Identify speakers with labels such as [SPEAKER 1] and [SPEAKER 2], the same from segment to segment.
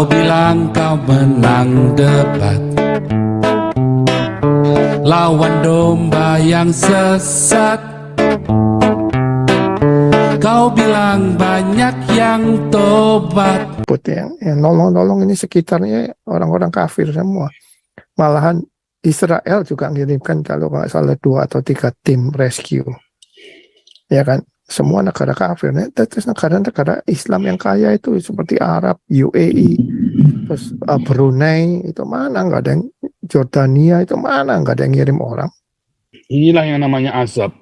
[SPEAKER 1] Kau bilang kau menang debat lawan domba yang sesat. Kau bilang banyak yang tobat.
[SPEAKER 2] Yang nolong-nolong ini sekitarnya orang-orang kafir semua. Malahan Israel juga ngirimkan kalau nggak salah 2 atau 3 tim rescue. Ya kan? Semua negara kafir. Terus negara-negara Islam yang kaya itu seperti Arab, UAE, terus Brunei, itu mana nggak ada yang, Jordania itu mana nggak ada yang ngirim orang.
[SPEAKER 3] Inilah yang namanya azab.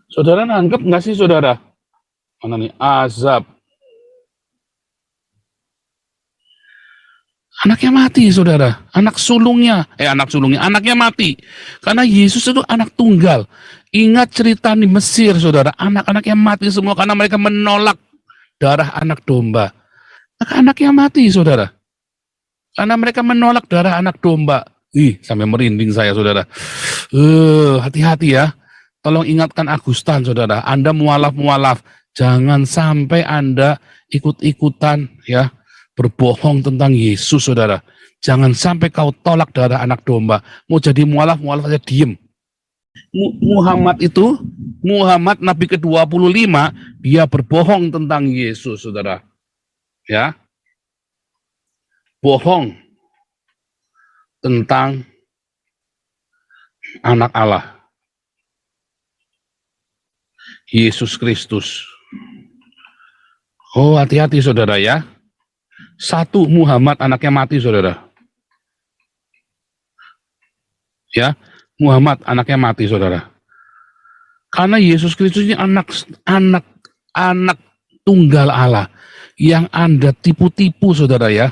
[SPEAKER 3] Saudara nangkep nggak sih saudara? Mana nih azab? Anaknya mati saudara, anaknya mati. Karena Yesus itu anak tunggal. Ingat cerita di Mesir saudara, anak-anaknya mati semua karena mereka menolak darah anak domba. Maka anaknya mati saudara. Karena mereka menolak darah anak domba. Sampai merinding saya saudara. Hati-hati ya. Tolong ingatkan Agustan saudara, Anda mualaf-mualaf. Jangan sampai Anda ikut-ikutan ya. Berbohong tentang Yesus, saudara. Jangan sampai kau tolak darah anak domba. Mau jadi mualaf aja diem. Muhammad Nabi ke-25, dia berbohong tentang Yesus, saudara. Ya. Bohong tentang anak Allah. Yesus Kristus. Oh, hati-hati saudara ya. Satu, Muhammad anaknya mati saudara. Ya, Muhammad anaknya mati saudara. Karena Yesus Kristus ini anak tunggal Allah yang Anda tipu-tipu saudara ya.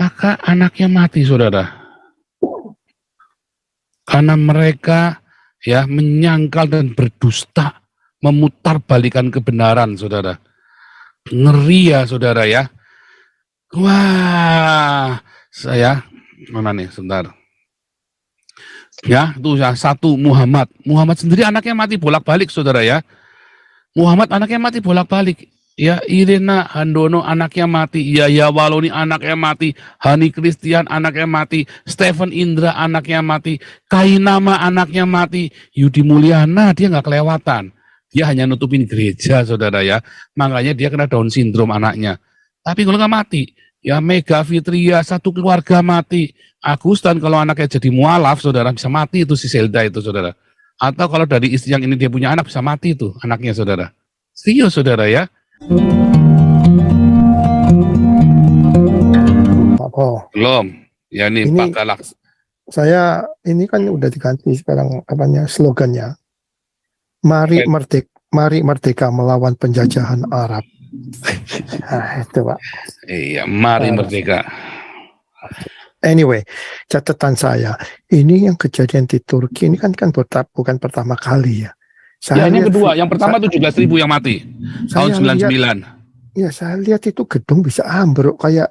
[SPEAKER 3] Maka anaknya mati saudara. Karena mereka ya menyangkal dan berdusta, memutarbalikan kebenaran saudara. Ngeri ya saudara ya. Wah, saya mana nih sebentar. Ya, itu ya satu Muhammad sendiri anaknya mati bolak-balik saudara ya. Muhammad anaknya mati bolak-balik. Ya, Irena Handono anaknya mati, Yaya Waloni anaknya mati, Hani Christian anaknya mati, Stephen Indra anaknya mati, Kainama anaknya mati, Yudi Mulyana dia nggak kelewatan. Dia hanya nutupin gereja saudara ya. Makanya dia kena Down syndrome anaknya. Tapi kalau nggak mati, ya Mega Fitria satu keluarga mati. Agustan kalau anaknya jadi mualaf, saudara bisa mati itu si Zelda itu saudara. Atau kalau dari istri yang ini dia punya anak bisa mati itu anaknya saudara. Serius saudara ya. Belum. Ya ini Pak Galak.
[SPEAKER 2] Saya ini kan udah diganti sekarang apanya slogannya. Mari merdeka melawan penjajahan Arab. Itu Pak.
[SPEAKER 3] Iya, mari merdeka.
[SPEAKER 2] Anyway, catatan saya, ini yang kejadian di Turki ini kan bukan pertama kali ya.
[SPEAKER 3] Ya, ini kedua, yang pertama 17.000 yang mati tahun 99.
[SPEAKER 2] Ya, saya lihat itu gedung bisa ambruk kayak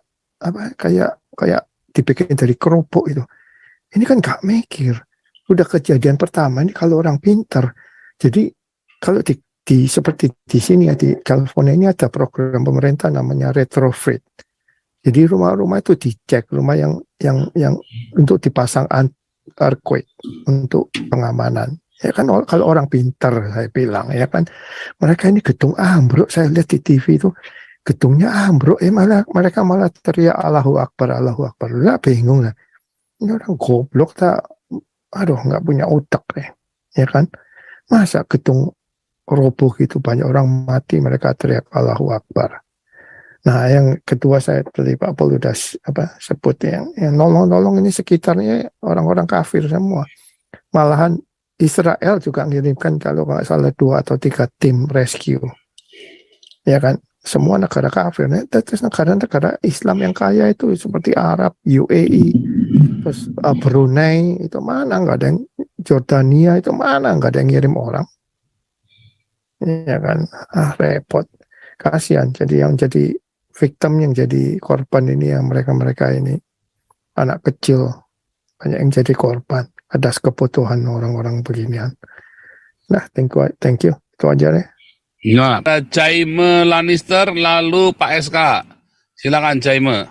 [SPEAKER 2] dibikin dari kerupuk itu. Ini kan gak mikir. Udah kejadian pertama ini kalau orang pintar. Jadi kalau seperti di sini ya di California ini ada program pemerintah namanya retrofit. Jadi rumah-rumah itu dicek, rumah yang untuk dipasang earthquake untuk pengamanan. Ya kan kalau orang pintar saya bilang ya kan mereka ini gedung ambruk. Saya lihat di TV itu gedungnya ambruk. Mereka malah teriak Allahu Akbar, Allahu Akbar. Lah bingung lah. Ini orang goblok tak, nggak punya otak deh. Ya kan masa gedung roboh gitu banyak orang mati mereka teriak Allahu Akbar. Nah, yang kedua saya tadi Pak Paul udah sebut yang nolong-nolong ini sekitarnya orang-orang kafir semua. Malahan Israel juga ngirimkan kalau nggak salah 2 atau 3 tim rescue. Ya kan, semua negara kafir. Terus negara-negara Islam yang kaya itu seperti Arab, UAE, terus Brunei itu mana nggak ada yang, Jordania itu mana nggak ada yang ngirim orang. Ya kan, repot, kasihan. Jadi yang jadi victim, yang jadi korban ini yang mereka ini anak kecil banyak yang jadi korban atas kebutuhan orang-orang beginian. Nah, thank you. Itu aja deh.
[SPEAKER 3] Ya, Jaime Lannister lalu Pak SK. Silakan Jaime.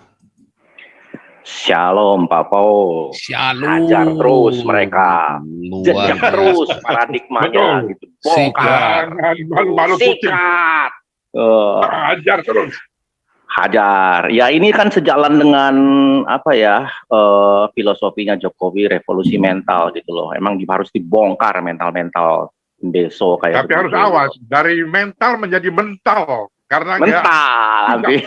[SPEAKER 4] Shalom Pak Paul.
[SPEAKER 3] Shalom.
[SPEAKER 4] Hajar terus mereka.
[SPEAKER 3] Luar
[SPEAKER 4] Jejak
[SPEAKER 3] biasa.
[SPEAKER 4] terus paradigmanya gitu. Bongkar.
[SPEAKER 5] Jangan malu-malu kucing.
[SPEAKER 4] Sikat.
[SPEAKER 5] Ajar terus.
[SPEAKER 4] Hajar. Ya ini kan sejalan dengan apa ya filosofinya Jokowi revolusi mental gitu loh. Emang harus dibongkar mental-mental deso kayak
[SPEAKER 5] Tapi harus
[SPEAKER 4] begitu.
[SPEAKER 5] awas dari mental menjadi mental karena
[SPEAKER 4] Mental nanti.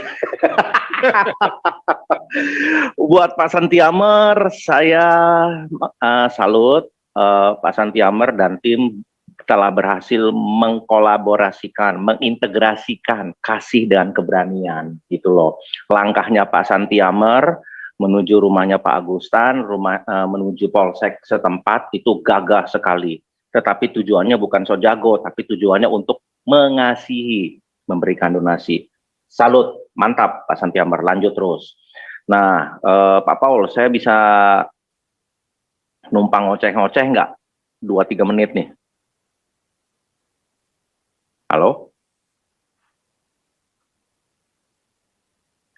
[SPEAKER 4] Buat Pak Santiamer, saya salut Pak Santiamer dan tim telah berhasil mengkolaborasikan, mengintegrasikan kasih dan keberanian gitu loh. Langkahnya Pak Santiamer menuju rumahnya Pak Agustan, menuju polsek setempat itu gagah sekali. Tetapi tujuannya bukan so jago, tapi tujuannya untuk mengasihi, memberikan donasi. Salut, mantap Pak Santiamer, lanjut terus. Nah, Pak Paul, saya bisa numpang ngoceh-ngoceh nggak? 2-3 menit nih. Halo?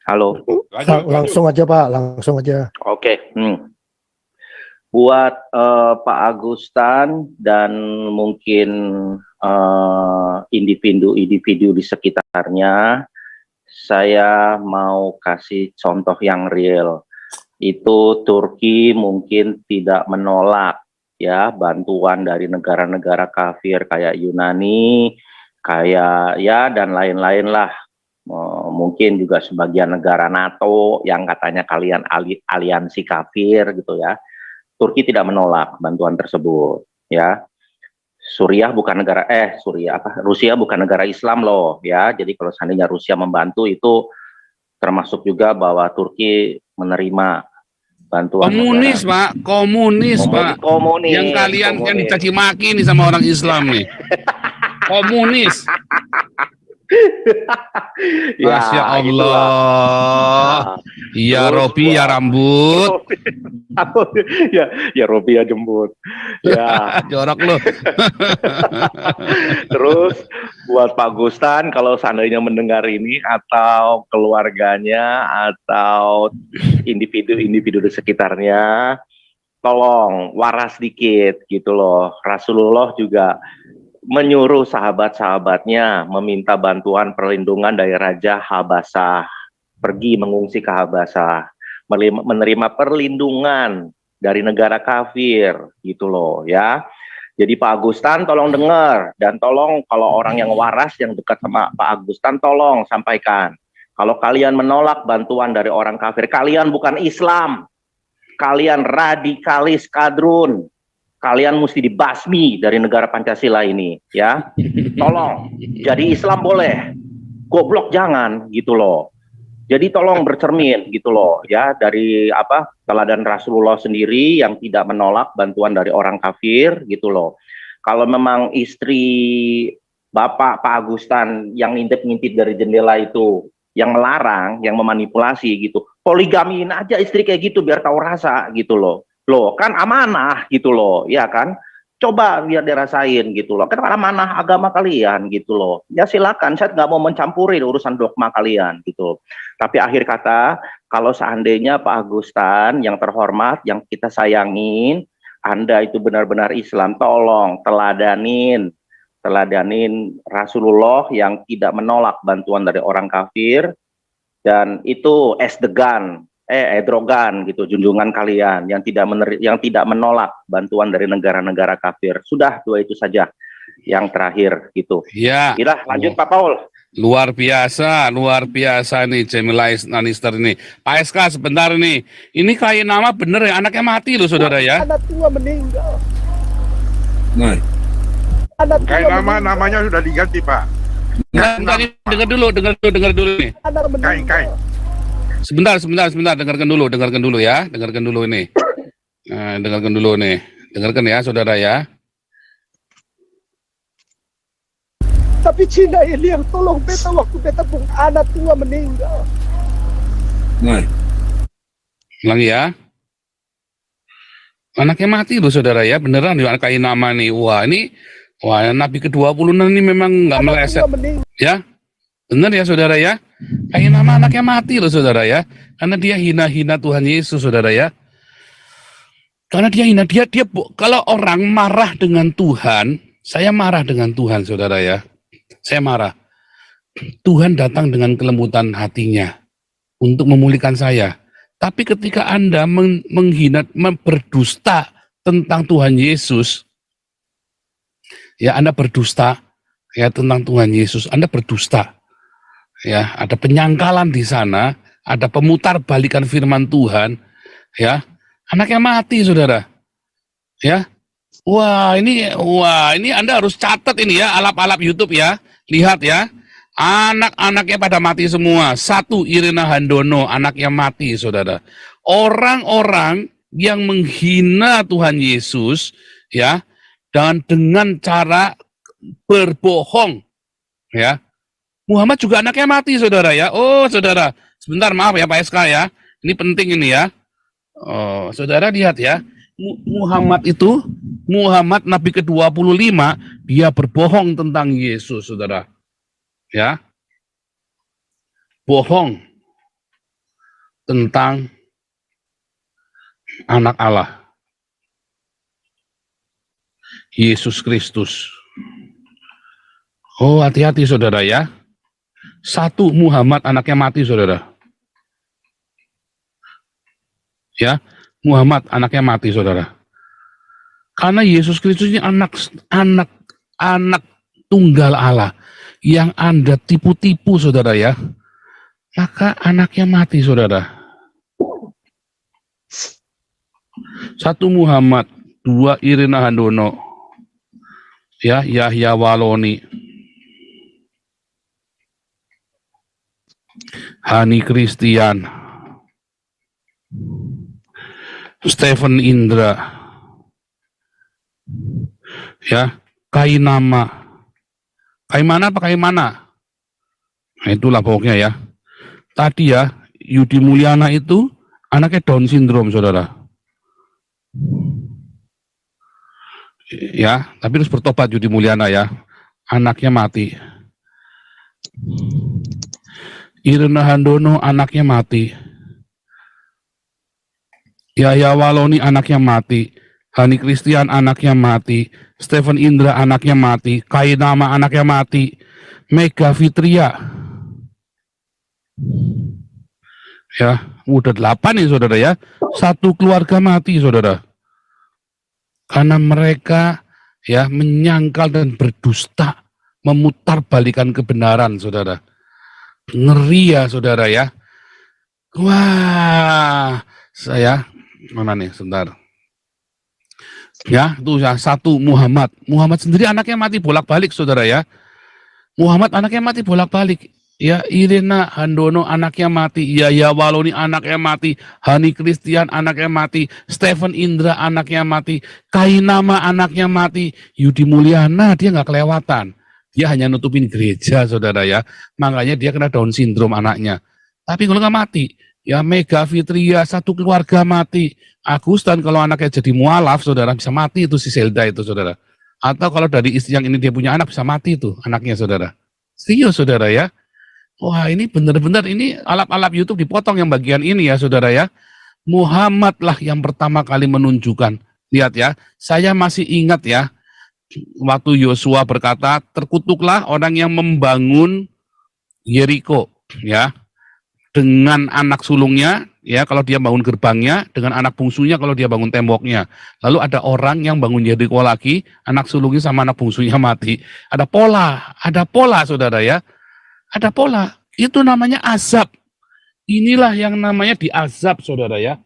[SPEAKER 4] Halo?
[SPEAKER 2] Langsung aja Pak, langsung aja.
[SPEAKER 4] Oke. Buat Pak Agustan dan mungkin individu-individu di sekitarnya, saya mau kasih contoh yang real. Itu Turki mungkin tidak menolak ya bantuan dari negara-negara kafir kayak Yunani, kayak ya dan lain-lain lah. Mungkin juga sebagian negara NATO yang katanya kalian aliansi kafir gitu ya. Turki tidak menolak bantuan tersebut ya. Rusia bukan negara Islam loh ya. Jadi kalau seandainya Rusia membantu itu termasuk juga bahwa Turki menerima bantuan
[SPEAKER 3] Komunis,
[SPEAKER 4] negara.
[SPEAKER 3] Pak. Komunis, Pak.
[SPEAKER 4] Komunis.
[SPEAKER 3] Yang kalian yang dicaci maki nih sama orang Islam nih. Komunis. Masya Allah.
[SPEAKER 4] Itulah.
[SPEAKER 3] Ya
[SPEAKER 4] Terus
[SPEAKER 3] Robi, ya
[SPEAKER 4] buat-
[SPEAKER 3] rambut.
[SPEAKER 4] ya Robi ya jembut. Ya.
[SPEAKER 3] Jorok lo.
[SPEAKER 4] Terus buat Pak Gustan kalau seandainya mendengar ini atau keluarganya atau individu-individu di sekitarnya, tolong waras dikit gitu loh. Rasulullah juga menyuruh sahabat-sahabatnya meminta bantuan perlindungan dari Raja Habasah, pergi mengungsi ke Habasah, menerima perlindungan dari negara kafir gitu loh ya. Jadi Pak Agustan tolong dengar, dan tolong kalau orang yang waras yang dekat sama Pak Agustan tolong sampaikan. Kalau kalian menolak bantuan dari orang kafir, kalian bukan Islam. Kalian radikalis kadrun. Kalian mesti dibasmi dari negara Pancasila ini ya. Tolong. Jadi Islam boleh, goblok jangan gitu loh. Jadi tolong bercermin gitu loh ya dari apa teladan Rasulullah sendiri yang tidak menolak bantuan dari orang kafir gitu loh. Kalau memang istri Bapak Pak Agustan yang ngintip-ngintip dari jendela itu yang melarang, yang memanipulasi gitu, poligamiin aja istri kayak gitu biar tahu rasa gitu loh. Loh kan amanah gitu loh, ya kan? Coba biar dirasain gitu loh. Kan amanah agama kalian gitu loh. Ya silakan, saya nggak mau mencampuri urusan dogma kalian gitu. Tapi akhir kata, kalau seandainya Pak Agustan yang terhormat, yang kita sayangin, Anda itu benar-benar Islam, tolong teladanin Rasulullah yang tidak menolak bantuan dari orang kafir, dan itu drogan gitu, junjungan kalian yang tidak menolak bantuan dari negara-negara kafir. Sudah, dua itu saja yang terakhir gitu.
[SPEAKER 3] Ya.
[SPEAKER 4] Gila, lanjut Pak Paul.
[SPEAKER 3] Luar biasa nih Jamila Lannister ini. Pak SK sebentar nih. Ini kayak nama bener ya, anaknya mati loh saudara ya.
[SPEAKER 2] Anak tua meninggal.
[SPEAKER 1] Nah,
[SPEAKER 2] Anak tua
[SPEAKER 5] Kayak
[SPEAKER 2] meninggal.
[SPEAKER 5] namanya sudah diganti Pak.
[SPEAKER 3] Bentar, dengar dulu nih.
[SPEAKER 2] Anak meninggal.
[SPEAKER 5] Kain.
[SPEAKER 3] Sebentar, dengarkan dulu ya, dengarkan dulu ini. Nah, dengarkan ya saudara ya.
[SPEAKER 2] Tapi Cina ini yang tolong beta waktu beta pun anak tua meninggal.
[SPEAKER 1] nah,
[SPEAKER 3] Ulangi ya. Anaknya mati loh saudara ya, beneran nih kayak nama nih. Wah Nabi ke-26 ini memang nggak
[SPEAKER 2] Anak
[SPEAKER 3] meleset
[SPEAKER 2] tua meninggal.
[SPEAKER 3] ya. Benar ya saudara ya. Kain nama anaknya mati loh saudara ya. Karena dia hina-hina Tuhan Yesus saudara ya. Karena dia hina, kalau orang marah dengan Tuhan, saya marah dengan Tuhan saudara ya. Saya marah. Tuhan datang dengan kelembutan hatinya untuk memulihkan saya. Tapi ketika Anda menghina, berdusta tentang Tuhan Yesus, ya Anda berdusta ya tentang Tuhan Yesus, Anda berdusta. Ya, ada penyangkalan di sana, ada pemutar balikan firman Tuhan, ya. Anaknya mati, saudara. Ya. Wah, ini Anda harus catat ini ya, alap-alap YouTube ya. Lihat ya. Anak-anaknya pada mati semua. 1, Irina Handono, anaknya mati, saudara. Orang-orang yang menghina Tuhan Yesus, ya, dan dengan cara berbohong, ya. Muhammad juga anaknya mati, saudara ya. Oh, saudara, sebentar maaf ya Pak SK ya. Ini penting ini ya. Oh, saudara lihat ya. Muhammad Nabi ke-25, dia berbohong tentang Yesus, saudara. Ya. Bohong tentang anak Allah. Yesus Kristus. Oh, hati-hati saudara ya. 1, Muhammad anaknya mati, saudara. Ya, Muhammad anaknya mati, saudara. Karena Yesus Kristus ini anak tunggal Allah yang Anda tipu-tipu, saudara ya. Maka anaknya mati, saudara. 1 Muhammad, 2 Irina Handono, ya Yahya Waloni, Hani Christian, Stephen Indra, ya, Kainama, Kaimana apa Kaimana? Nah, itulah pokoknya ya. Tadi ya, Yudi Mulyana itu anaknya Down syndrome, saudara. Ya, tapi harus bertobat Yudi Mulyana ya. Anaknya mati. Irina Handono anaknya mati. Yahya Waloni anaknya mati. Hani Christian anaknya mati. Stephen Indra anaknya mati. Kainama anaknya mati. Mega Fitria. Ya, udah 8 nih saudara ya. 1 keluarga mati, saudara. Karena mereka ya menyangkal dan berdusta, memutarbalikan kebenaran, saudara. Ngeri ya saudara ya. Wah, saya mana nih sebentar. Ya, itu ya 1 Muhammad. Muhammad sendiri anaknya mati bolak-balik, saudara ya. Muhammad anaknya mati bolak-balik. Ya, Irina Handono anaknya mati, Yahya Waloni anaknya mati, Hani Christian anaknya mati, Stephen Indra anaknya mati, Kainama anaknya mati, Yudi Mulyana dia nggak kelewatan. Dia hanya nutupin gereja, saudara ya. Makanya dia kena Down syndrome anaknya. Tapi kalau nggak mati, ya Mega Fitria 1 keluarga mati. Agustan kalau anaknya jadi mualaf, saudara, bisa mati itu si Zelda itu, saudara. Atau kalau dari istri yang ini dia punya anak, bisa mati itu anaknya, saudara. Serius, saudara ya. Wah, ini benar-benar ini alap-alap YouTube dipotong yang bagian ini ya, saudara ya. Muhammad lah yang pertama kali menunjukkan. Lihat ya, saya masih ingat ya. Waktu Yosua berkata, terkutuklah orang yang membangun Yeriko, ya, dengan anak sulungnya, ya, kalau dia bangun gerbangnya, dengan anak bungsunya kalau dia bangun temboknya. Lalu ada orang yang bangun Yeriko lagi, anak sulungnya sama anak bungsunya mati. Ada pola, saudara ya, ada pola. Itu namanya azab. Inilah yang namanya diazab, saudara ya.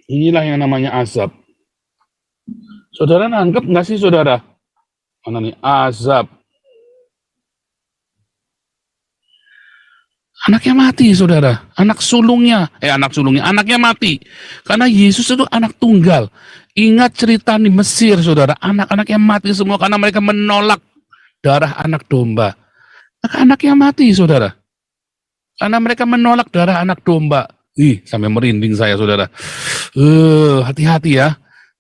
[SPEAKER 3] Inilah yang namanya azab. Saudara nangkep nggak sih, saudara? Mana nih? Azab. Anaknya mati, saudara. Anaknya mati. Karena Yesus itu anak tunggal. Ingat cerita di Mesir, saudara. Anak-anaknya mati semua karena mereka menolak darah anak domba. Maka anaknya mati, saudara. Karena mereka menolak darah anak domba. Sampai merinding saya, saudara. Hati-hati ya.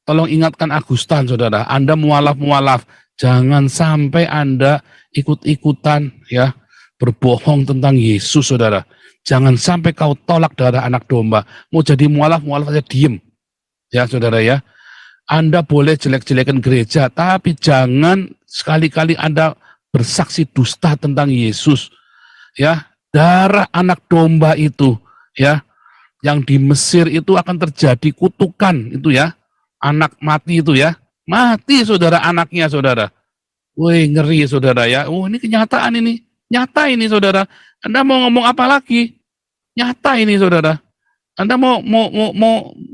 [SPEAKER 3] Tolong ingatkan Agustan, saudara. Anda mualaf. Jangan sampai Anda ikut-ikutan ya berbohong tentang Yesus, saudara. Jangan sampai kau tolak darah anak domba. Mau jadi mualaf aja diem. Ya, saudara ya. Anda boleh jelek-jelekan gereja, tapi jangan sekali-kali Anda bersaksi dusta tentang Yesus. Ya, darah anak domba itu, ya, yang di Mesir itu akan terjadi kutukan itu ya. Anak mati itu ya. Mati saudara anaknya, saudara. Wih, ngeri saudara ya. Oh, ini kenyataan ini. Nyata ini saudara. Anda mau ngomong apa lagi? Nyata ini saudara. Anda mau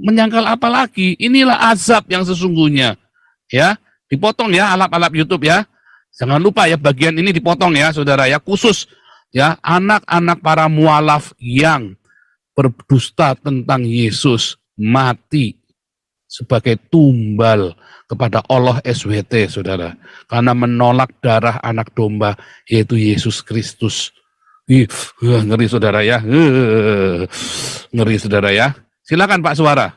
[SPEAKER 3] menyangkal apa lagi? Inilah azab yang sesungguhnya. Ya, dipotong ya alap-alap YouTube ya. Jangan lupa ya bagian ini dipotong ya saudara ya. Khusus ya anak-anak para mualaf yang berdusta tentang Yesus mati sebagai tumbal kepada Allah SWT, saudara. Karena menolak darah anak domba, yaitu Yesus Kristus. Ngeri, saudara ya. Ngeri, saudara ya. Silakan Pak Suara.